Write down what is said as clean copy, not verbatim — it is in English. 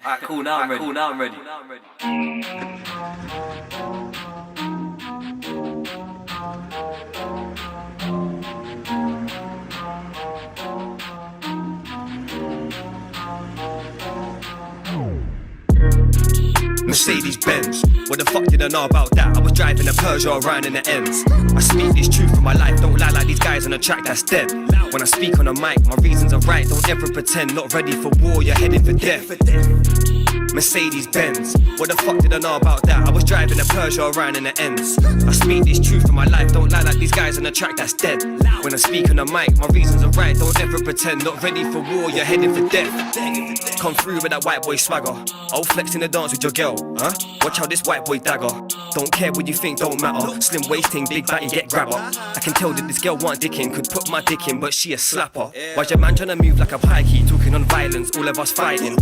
Alright, cool, now I'm ready. Cool, now I'm ready. Mercedes Benz, what the fuck did I know about that? I was driving a Peugeot around in the ends. I speak this truth from my life, don't lie like these guys on the track that's dead. When I speak on the mic, my reasons are right, don't ever pretend. Not ready for war, you're heading for death. Mercedes Benz, what the fuck did I know about that? I was driving a Peugeot around in the ends. I speak this truth from my life, don't lie like these guys on the track that's dead. When I speak on the mic, my reasons are right, don't ever pretend. Not ready for war, you're heading for death. Come through with that white boy swagger, I'll flex in the dance with your girl, huh? Watch out this white boy dagger. Don't care what you think, don't matter. Slim waist thing, big batty, get grabber. I can tell that this girl want dickin', could put my dick in, but she a slapper. Why's your man tryna move like a pikey? Talking on violence, all of us fighting.